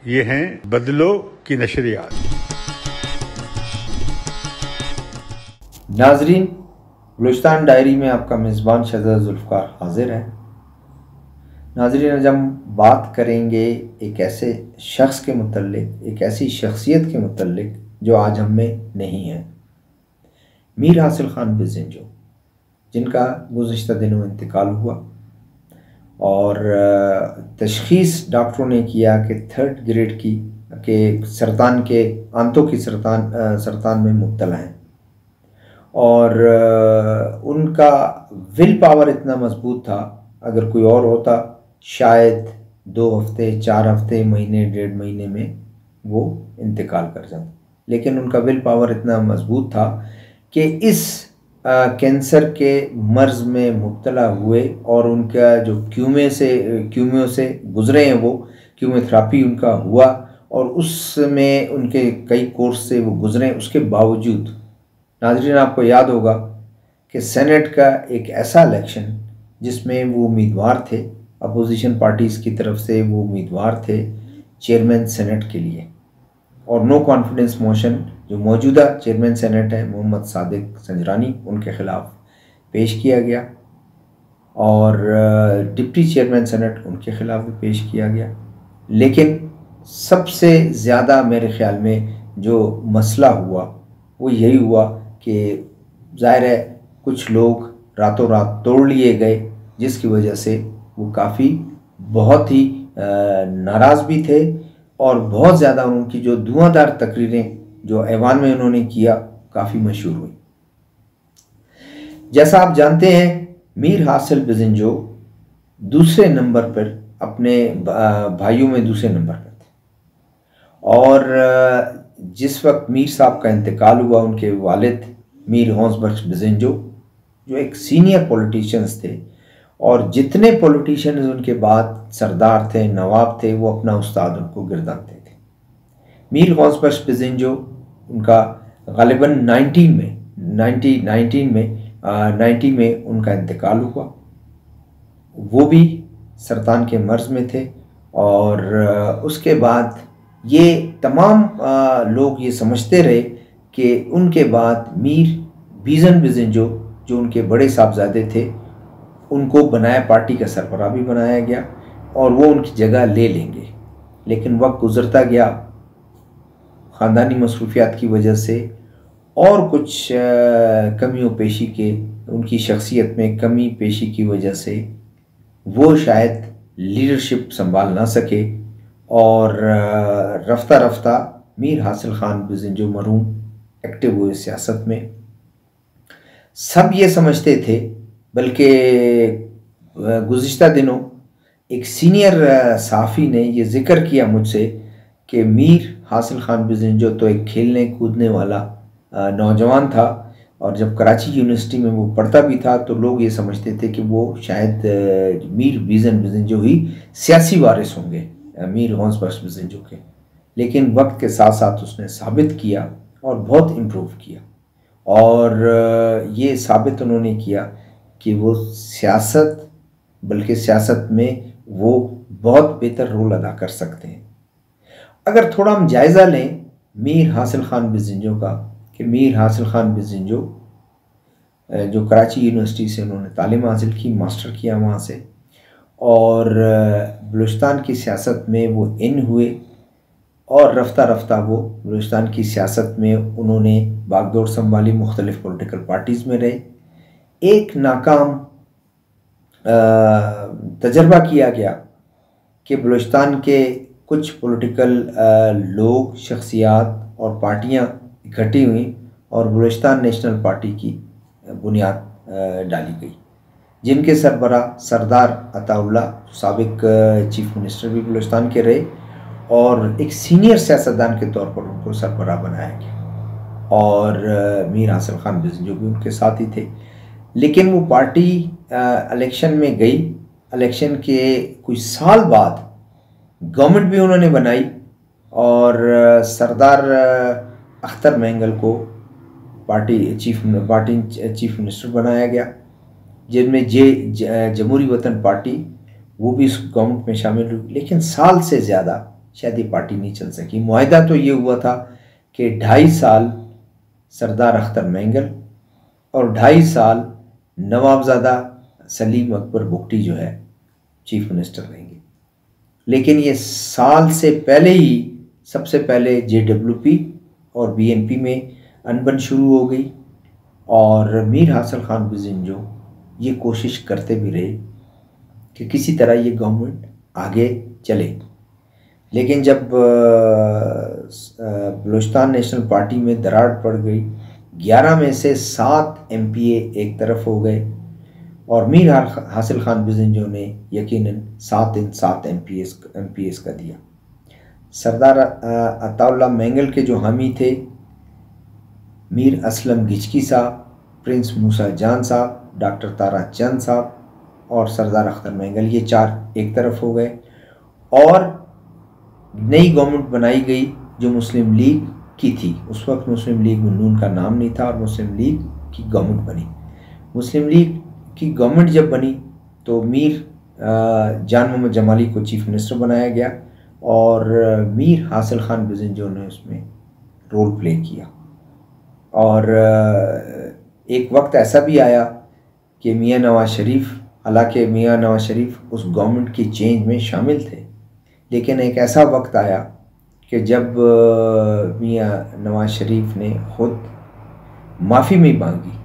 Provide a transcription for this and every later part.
ये हैं बदलो की नशरियात। नाजरीन, बलूचिस्तान डायरी में आपका मेज़बान शहजाद जुल्फ़कार हाजिर है। नाजरीन, आज हम बात करेंगे एक ऐसे शख्स के मुतल्लिक, एक ऐसी शख्सियत के मुतल्लिक जो आज हम में नहीं है। मीर हासिल खान बिज़िंजो, जिनका गुज़िश्ता दिनों इंतकाल हुआ और तशख़ीस डॉक्टरों ने किया कि 3rd ग्रेड की के सरतान के आंतों की सरतान में मुब्तला हैं और उनका विल पावर इतना मजबूत था, अगर कोई और होता शायद 2 हफ्ते, 4 हफ्ते, महीने, 1.5 महीने में वो इंतकाल कर जाता। लेकिन उनका विल पावर इतना मजबूत था कि इस कैंसर के मर्ज़ में मुब्तला हुए और उनका जो कीमो से गुज़रे हैं, वो कीमोथेरापी उनका हुआ और उसमें उनके कई कोर्स से वो गुज़रे। उसके बावजूद नाज़रीन, आपको याद होगा कि सेनेट का एक ऐसा इलेक्शन जिसमें वो उम्मीदवार थे, अपोजिशन पार्टीज़ की तरफ से वो उम्मीदवार थे चेयरमैन सेनेट के लिए, और नो कॉन्फिडेंस मोशन जो मौजूदा चेयरमैन सेनेट है मोहम्मद सादिक संजरानी, उनके ख़िलाफ़ पेश किया गया और डिप्टी चेयरमैन सेनेट उनके ख़िलाफ़ भी पेश किया गया। लेकिन सबसे ज़्यादा मेरे ख़्याल में जो मसला हुआ वो यही हुआ कि ज़ाहिर है कुछ लोग रातों रात तोड़ लिए गए, जिसकी वजह से वो काफ़ी बहुत ही नाराज़ भी थे और बहुत ज़्यादा उनकी जो धुआंधार तकरीरें जो ऐवान में उन्होंने किया काफ़ी मशहूर हुई। जैसा आप जानते हैं, मीर हासिल बिज़िंजो दूसरे नंबर पर, अपने भाइयों में दूसरे नंबर पर थे और जिस वक्त मीर साहब का इंतकाल हुआ, उनके वालिद मीर हौसबख्श बिज़िंजो जो एक सीनियर पॉलिटिशियंस थे और जितने पॉलिटिशियंस उनके बाद सरदार थे, नवाब थे, वो अपना उस्ताद उनको गिरदानते थे। मीर हौसबख्श बिज़िंजो उनका ग़ालिबन 1990 में उनका इंतकाल हुआ। वो भी सरतान के मर्ज़ में थे और उसके बाद ये तमाम लोग ये समझते रहे कि उनके बाद मीर बीज़न बिज़िंजो जो उनके बड़े साहबजादे थे, उनको बनाया, पार्टी का सरबराह भी बनाया गया और वो उनकी जगह ले लेंगे। लेकिन वक्त गुज़रता गया, ख़ानदानी मसरूफियात की वजह से और कुछ कमियों पेशी के, उनकी शख्सियत में कमी पेशी की वजह से वो शायद लीडरशिप संभाल ना सके और रफ्ता रफ्ता मीर हासिल खान बिज़िंजो मरहूम एक्टिव हुए सियासत में। सब ये समझते थे, बल्कि गुज़िश्ता दिनों एक सीनियर सहाफ़ी ने ये ज़िक्र किया मुझसे कि मीर हासिल खान बिज़िंजो तो एक खेलने कूदने वाला नौजवान था और जब कराची यूनिवर्सिटी में वो पढ़ता भी था तो लोग ये समझते थे कि वो शायद मीर बीज़न बिज़िंजो ही सियासी वारिस होंगे मीर हौसबख्श बिज़िंजो के। लेकिन वक्त के साथ साथ उसने साबित किया और बहुत इम्प्रूव किया और ये साबित उन्होंने किया कि वो सियासत, बल्कि सियासत में वो बहुत बेहतर रोल अदा कर सकते हैं। अगर थोड़ा हम जायज़ा लें मीर हासिल खान बिज़िंजो का, कि मीर हासिल खान बिज़िंजो जो कराची यूनिवर्सिटी से उन्होंने तालीम हासिल की, मास्टर किया वहाँ से, और बलूचिस्तान की सियासत में वो इन हुए और रफ्ता रफ्ता वो बलूचिस्तान की सियासत में उन्होंने बागडोर संभाली, मुख्तलिफ़ पॉलिटिकल पार्टीज़ में रहे। एक नाकाम तजर्बा किया गया कि बलूचिस्तान के कुछ पॉलिटिकल लोग, शख्सियात और पार्टियां इकट्ठी हुई और बलूचिस्तान नेशनल पार्टी की बुनियाद डाली गई, जिनके सरबराह सरदार अताउल्लाह, साबिक चीफ मिनिस्टर भी बलूचिस्तान के रहे और एक सीनियर सियासतदान के तौर पर उनको सरबराह बनाया गया और मीर हासिल खान बिज़िंजो भी उनके साथ ही थे। लेकिन वो पार्टी इलेक्शन में गई, इलेक्शन के कुछ साल बाद गवर्नमेंट भी उन्होंने बनाई और सरदार अख्तर मेंगल को पार्टी चीफ मिनिस्टर बनाया गया, जिनमें जमहूरी वतन पार्टी वो भी इस गवर्नमेंट में शामिल हुई। लेकिन साल से ज़्यादा शायद ये पार्टी नहीं चल सकी। मुआहदा तो ये हुआ था कि 2.5 साल सरदार अख्तर मैंगल और 2.5 साल नवाबजादा सलीम अकबर बुगटी जो है चीफ मिनिस्टर रहेंगे। लेकिन ये साल से पहले ही सबसे पहले JWP और BNP में अनबन शुरू हो गई और मीर हासिल खान बिज़िंजो ये कोशिश करते भी रहे कि किसी तरह ये गवर्नमेंट आगे चले। लेकिन जब बलूचिस्तान नेशनल पार्टी में दरार पड़ गई, 11 में से 7 MPA एक तरफ हो गए और मीर हासिल खान बिज़िंजो ने यकीनन 7 इन 7 MPAs का दिया। सरदार अताउल्लाह मैंगल के जो हामी थे मीर असलम गिचकी साहब, प्रिंस मूसा जान साहब, डॉक्टर तारा चंद साहब और सरदार अख्तर मैंगल, ये 4 एक तरफ हो गए और नई गवर्नमेंट बनाई गई जो मुस्लिम लीग की थी। उस वक्त मुस्लिम लीग नून का नाम नहीं था और मुस्लिम लीग की गवर्नमेंट बनी। मुस्लिम लीग की गवर्नमेंट जब बनी तो मीर जान मोहम्मद जमाली को चीफ मिनिस्टर बनाया गया और मीर हासिल खान बिज़िंजो ने उसमें रोल प्ले किया। और एक वक्त ऐसा भी आया कि मियां नवाज शरीफ, हालांकि मियां नवाज शरीफ उस गवर्नमेंट की चेंज में शामिल थे, लेकिन एक ऐसा वक्त आया कि जब मियां नवाज शरीफ ने खुद माफ़ी भी मांगी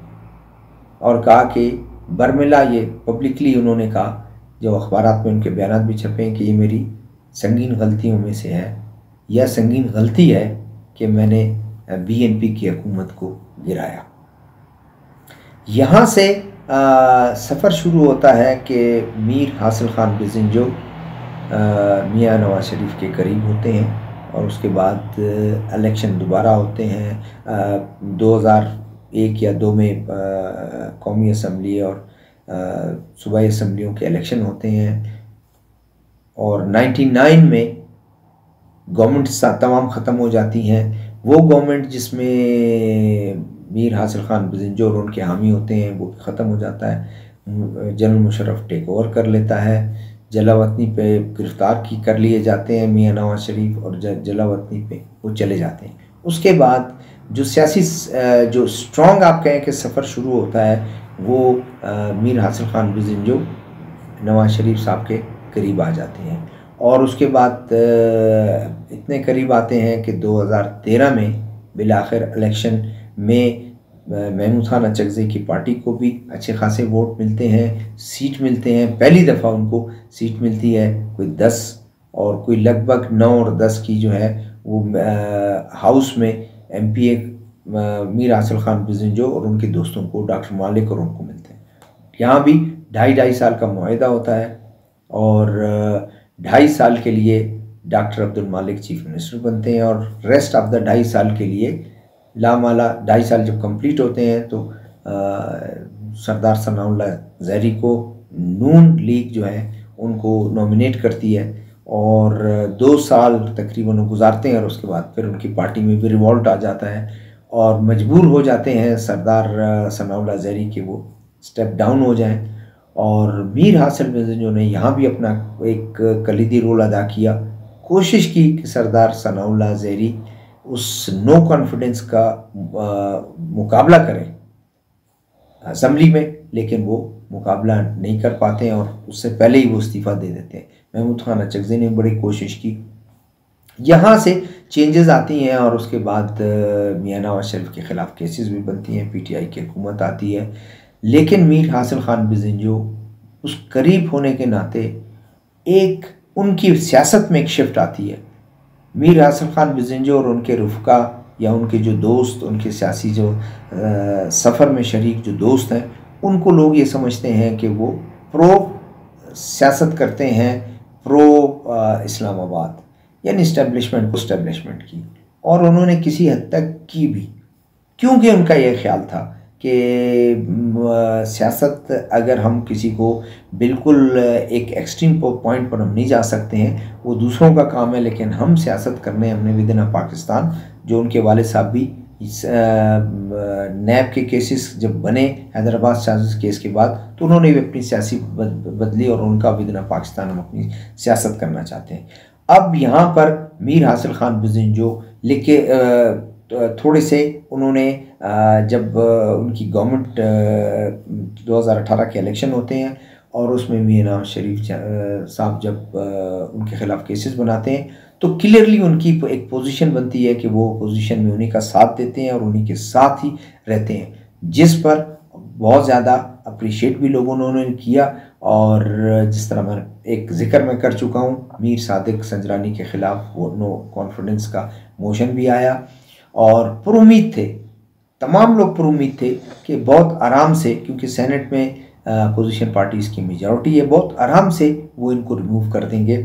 और कहा कि बरमिला, ये पब्लिकली उन्होंने कहा, जो अखबारात में उनके बयान भी छपे हैं कि ये मेरी संगीन गलतियों में से है या संगीन गलती है कि मैंने BNP की हुकूमत को गिराया। यहाँ से सफ़र शुरू होता है कि मीर हासिल खान बिज़िंजो मियां नवाज शरीफ के करीब होते हैं और उसके बाद इलेक्शन दोबारा होते हैं। 2001 या 2 में कौमी असम्बली और सूबाई असम्बलियों के इलेक्शन होते हैं और 99 में गवर्नमेंट तमाम ख़त्म हो जाती हैं। वो गवर्नमेंट जिसमें मीर हासिल खान बिज़िंजो और उनके हामी होते हैं वो ख़त्म हो जाता है। जनरल मुशर्रफ टेक ओवर कर लेता है। जलावतनी पे गिरफ़्तार कर लिए जाते हैं मियां नवाज शरीफ और जलावतनी पे वो चले जाते हैं। उसके बाद जो सियासी जो स्ट्रॉन्ग आप कहें कि सफ़र शुरू होता है वो मीर हासिल खान बिज़िंजो नवाज शरीफ साहब के करीब आ जाते हैं और उसके बाद इतने करीब आते हैं कि 2013 में बिलाखिर इलेक्शन में महमूद खान अचकज़ई की पार्टी को भी अच्छे खासे वोट मिलते हैं, सीट मिलते हैं। पहली दफ़ा उनको सीट मिलती है कोई 10 और कोई लगभग 9 और 10 की जो है वो हाउस में MPA मीर हासिल खान बिज़िंजो और उनके दोस्तों को, डॉक्टर मालिक और उनको मिलते हैं। यहाँ भी 2.5 साल का मुआहदा होता है और 2.5 साल के लिए डॉक्टर अब्दुल मालिक चीफ मिनिस्टर बनते हैं और रेस्ट ऑफ द 2.5 साल के लिए लामाला 2.5 साल जब कंप्लीट होते हैं तो सरदार सनाउल्लाह ज़हरी को नून लीग जो है उनको नॉमिनेट करती है और 2 साल तकरीबन गुजारते हैं और उसके बाद फिर उनकी पार्टी में भी रिवॉल्ट आ जाता है और मजबूर हो जाते हैं सरदार सनाउल्लाह ज़हरी के वो स्टेप डाउन हो जाएं और मीर हासिल बिज़िंजो ने यहाँ भी अपना एक कलीदी रोल अदा किया। कोशिश की कि सरदार सनाउल्लाह ज़हरी उस नो कॉन्फिडेंस का मुकाबला करें असम्बली में, लेकिन वो मुकाबला नहीं कर पाते हैं और उससे पहले ही वो इस्तीफ़ा दे देते हैं। महमूद खान अचकज़ई ने बड़ी कोशिश की। यहाँ से चेंजेस आती हैं और उसके बाद मियां नवाज शरीफ के ख़िलाफ़ केसेस भी बनती हैं, PTI की हुकूमत आती है। लेकिन मीर हासिल खान बिज़िंजो उस करीब होने के नाते एक उनकी सियासत में एक शिफ्ट आती है। मीर हासिल खान बिज़िंजो और उनके रुफ़का या उनके जो दोस्त, उनके सियासी जो सफ़र में शरीक जो दोस्त हैं, उनको लोग ये समझते हैं कि वो प्रो सियासत करते हैं, प्रो इस्लामाबाद यानी इस्टेब्लिशमेंट की, और उन्होंने किसी हद तक की भी, क्योंकि उनका ये ख्याल था कि सियासत अगर हम किसी को बिल्कुल एक एक्सट्रीम पॉइंट पर हम नहीं जा सकते हैं, वो दूसरों का काम है, लेकिन हम सियासत करने हमने विदिन पाकिस्तान, जो उनके वालिद साहब भी नैब के केसेस जब बने हैदराबाद चार्जेस केस के बाद, तो उन्होंने भी अपनी सियासी बदली और उनका विदिन पाकिस्तान हम अपनी सियासत करना चाहते हैं। अब यहाँ पर मीर हासिल खान बिज़िंजो लेके थोड़े से उन्होंने जब उनकी गवर्नमेंट 2018 के इलेक्शन होते हैं और उसमें मीर नवाज शरीफ साहब जब उनके खिलाफ केसेस बनाते हैं तो क्लियरली उनकी एक पोजीशन बनती है कि वो पोजीशन में उन्हीं का साथ देते हैं और उन्हीं के साथ ही रहते हैं, जिस पर बहुत ज़्यादा अप्रिशिएट भी लोगों ने उन्होंने किया। और जिस तरह मैं एक जिक्र मैं कर चुका हूँ, मीर सादिक संजरानी के ख़िलाफ़ वो नो कॉन्फिडेंस का मोशन भी आया और पुरुमीद थे, तमाम लोग पुरुमीद थे कि बहुत आराम से, क्योंकि सेनेट में अपोजिशन पार्टीज़ की मेजॉरिटी है, बहुत आराम से वो इनको रिमूव कर देंगे।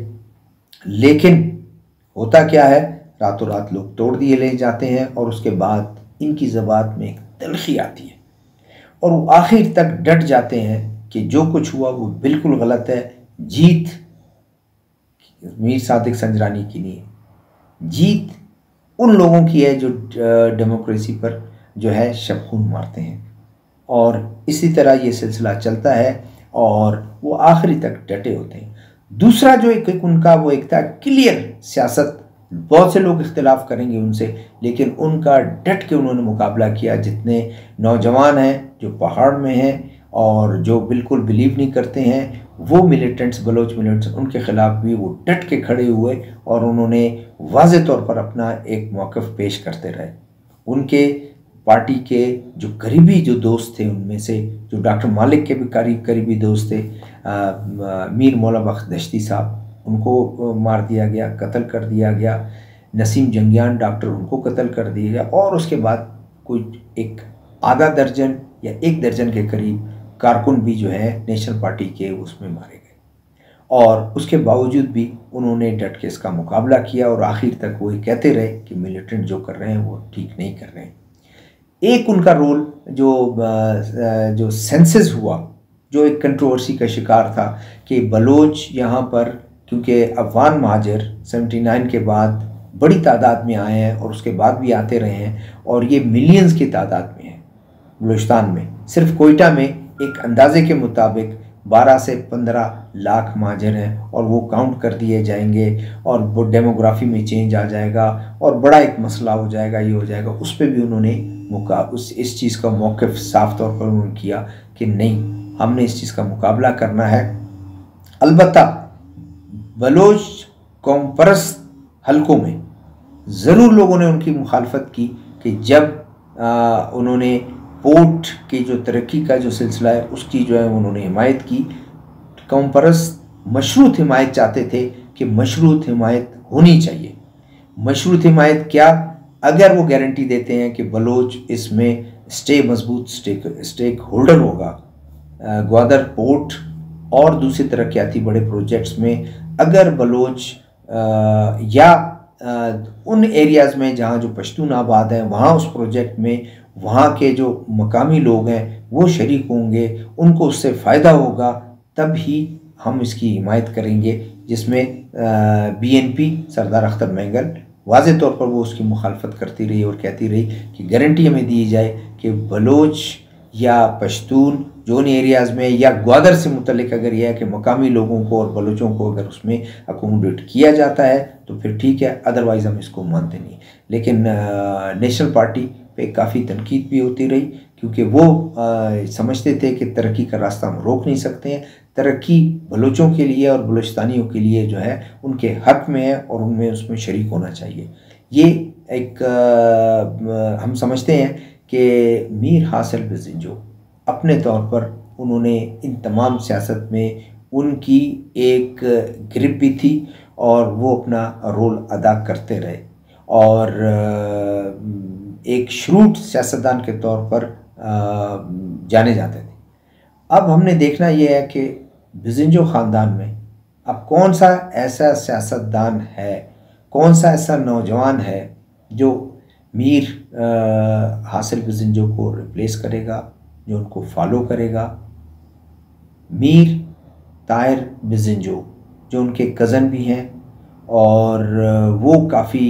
लेकिन होता क्या है, रातों रात लोग तोड़ दिए ले जाते हैं और उसके बाद इनकी ज़बान में एक तलखी आती है और वो आखिर तक डट जाते हैं कि जो कुछ हुआ वो बिल्कुल गलत है। जीत मीर सादिक संजरानी की नहीं है, जीत उन लोगों की है जो डेमोक्रेसी पर जो है शबखून मारते हैं। और इसी तरह ये सिलसिला चलता है और वो आखिरी तक डटे होते हैं। दूसरा जो एक उनका वो एक था क्लियर सियासत, बहुत से लोग इख्तिलाफ करेंगे उनसे, लेकिन उनका डट के उन्होंने मुकाबला किया। जितने नौजवान हैं जो पहाड़ में हैं और जो बिल्कुल बिलीव नहीं करते हैं, वो मिलिटेंट्स, बलोच मिलिटेंट्स, उनके ख़िलाफ़ भी वो डट के खड़े हुए और उन्होंने वाज़े तौर पर अपना एक मौक़िफ़ पेश करते रहे। उनके पार्टी के जो करीबी जो दोस्त थे, उनमें से जो डॉक्टर मालिक के भी करीबी दोस्त थे, मीर मौला बख्श दश्ती साहब, उनको मार दिया गया, कत्ल कर दिया गया। नसीम जंगियान डॉक्टर, उनको कत्ल कर दिया गया। और उसके बाद कोई एक आधा दर्जन या एक दर्जन के करीब कारकुन भी जो है नेशनल पार्टी के उसमें मारे गए। और उसके बावजूद भी उन्होंने डट के इसका मुकाबला किया और आखिर तक वो कहते रहे कि मिलिटेंट जो कर रहे हैं वो ठीक नहीं कर रहे हैं। एक उनका रोल जो सेंसस हुआ, जो एक कंट्रोवर्सी का शिकार था कि बलोच यहाँ पर, क्योंकि अफगान महाजर 79 के बाद बड़ी तादाद में आए हैं और उसके बाद भी आते रहे हैं और ये मिलियंस की तादाद में है बलूचिस्तान में। सिर्फ कोयटा में एक अंदाजे के मुताबिक 12 से 15 लाख महाजर हैं और वो काउंट कर दिए जाएंगे और वो डेमोग्राफी में चेंज आ जाएगा और बड़ा एक मसला हो जाएगा, ये हो जाएगा। उस पर भी उन्होंने इस चीज़ का मौक़िफ़ साफ तौर पर उन्होंने किया कि नहीं, हमने इस चीज़ का मुकाबला करना है। अलबत्ता बलोच कौम परस्त हलकों में ज़रूर लोगों ने उनकी मुखालफत की कि जब उन्होंने पोर्ट की जो तरक्की का जो सिलसिला है उसकी जो है उन्होंने हिमायत की। कौम परस्त मशरूत हिमायत चाहते थे कि मशरूत हिमायत होनी चाहिए। मशरूत हिमायत क्या? अगर वो गारंटी देते हैं कि बलोच इसमें मजबूत स्टेक होल्डर होगा, ग्वादर पोर्ट और दूसरे तरक्याती बड़े प्रोजेक्ट्स में अगर बलोच या उन एरियाज़ में जहाँ जो पश्तून आबाद हैं वहाँ उस प्रोजेक्ट में वहाँ के जो मकामी लोग हैं वो शरीक होंगे, उनको उससे फ़ायदा होगा, तब ही हम इसकी हिमायत करेंगे। जिसमें BNP सरदार अख्तर मेंगल वाज़े तौर पर वो उसकी मुखालफत करती रही और कहती रही कि गारंटी हमें दी जाए कि बलोच या पश्तून जो उन एरियाज़ में या ग्वादर से मुतल्लिक अगर यह है कि मकामी लोगों को और बलोचों को अगर उसमें अकोमोडेट किया जाता है तो फिर ठीक है, अदरवाइज़ हम इसको मानते नहीं। लेकिन नेशनल पार्टी पे काफ़ी तनकीद भी होती रही क्योंकि वो समझते थे कि तरक्की का रास्ता हम रोक नहीं सकते हैं। तरक्की बलोचों के लिए और बलूचिस्तानियों के लिए जो है उनके हक़ में है और उनमें उसमें शरीक होना चाहिए। ये एक हम समझते हैं कि मीर हासिल बिज़िंजो अपने तौर पर उन्होंने इन तमाम सियासत में उनकी एक ग्रिप भी थी और वो अपना रोल अदा करते रहे और एक श्रूड सियासतदान के तौर पर जाने जाते थे। अब हमने देखना यह है कि बिज़िंजो ख़ानदान में अब कौन सा ऐसा सियासतदान है, कौन सा ऐसा नौजवान है जो मीर हासिल बिज़िंजो को रिप्लेस करेगा, जो उनको फॉलो करेगा। मीर ताहिर बिज़िंजो जो उनके कज़न भी हैं और वो काफ़ी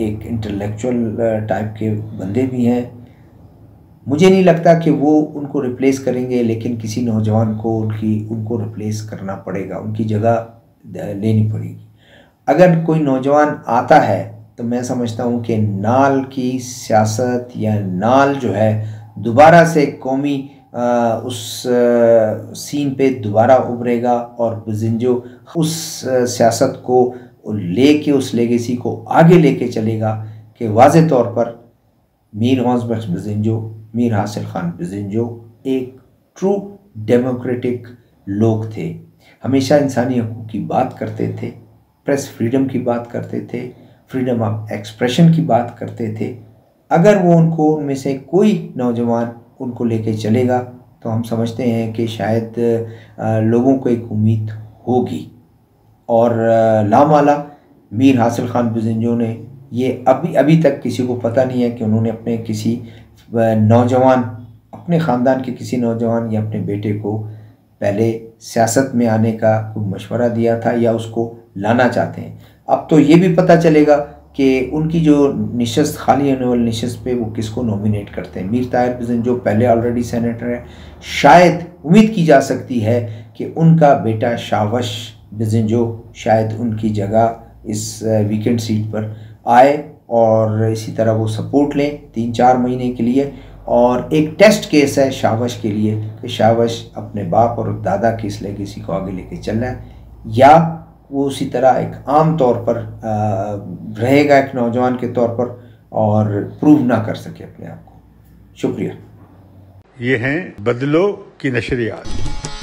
एक इंटेलेक्चुअल टाइप के बंदे भी हैं। मुझे नहीं लगता कि वो उनको रिप्लेस करेंगे, लेकिन किसी नौजवान को उनको रिप्लेस करना पड़ेगा, उनकी जगह लेनी पड़ेगी। अगर कोई नौजवान आता है तो मैं समझता हूँ कि नाल की सियासत या नाल जो है दोबारा से कौमी उस सीन पे दोबारा उभरेगा और बजिंजो उस सियासत को लेके उस लेगेसी को आगे लेके चलेगा कि वाज़े तौर पर मीर गौस बख्श बजिंजो, मीर हासिल खान बजिंजो एक ट्रू डेमोक्रेटिक लोग थे, हमेशा इंसानी हकूक़ की बात करते थे, प्रेस फ्रीडम की बात करते थे, फ्रीडम ऑफ एक्सप्रेशन की बात करते थे। अगर वो उनमें से कोई नौजवान उनको लेके चलेगा तो हम समझते हैं कि शायद लोगों को एक उम्मीद होगी। और लामाला मीर हासिल खान बजिंजो ने ये अभी तक किसी को पता नहीं है कि उन्होंने अपने किसी नौजवान, अपने ख़ानदान के किसी नौजवान या अपने बेटे को पहले सियासत में आने का कोई मशवरा दिया था या उसको लाना चाहते हैं। अब तो ये भी पता चलेगा कि उनकी जो निशस्त खाली होने वाली निशस्त पे वो किसको नॉमिनेट करते हैं। मीर ताहिर बजिंजो पहले ऑलरेडी सेनेटर है, शायद उम्मीद की जा सकती है कि उनका बेटा शावश बजिंजो शायद उनकी जगह इस वीकेंड सीट पर आए और इसी तरह वो सपोर्ट लें 3-4 महीने के लिए। और एक टेस्ट केस है शावश के लिए कि शावश अपने बाप और दादा की इस लेगेसी को आगे लेके चल रहा है या वो उसी तरह एक आम तौर पर रहेगा एक नौजवान के तौर पर और प्रूव ना कर सके अपने आप को। शुक्रिया। ये हैं बदलो की नशरियात।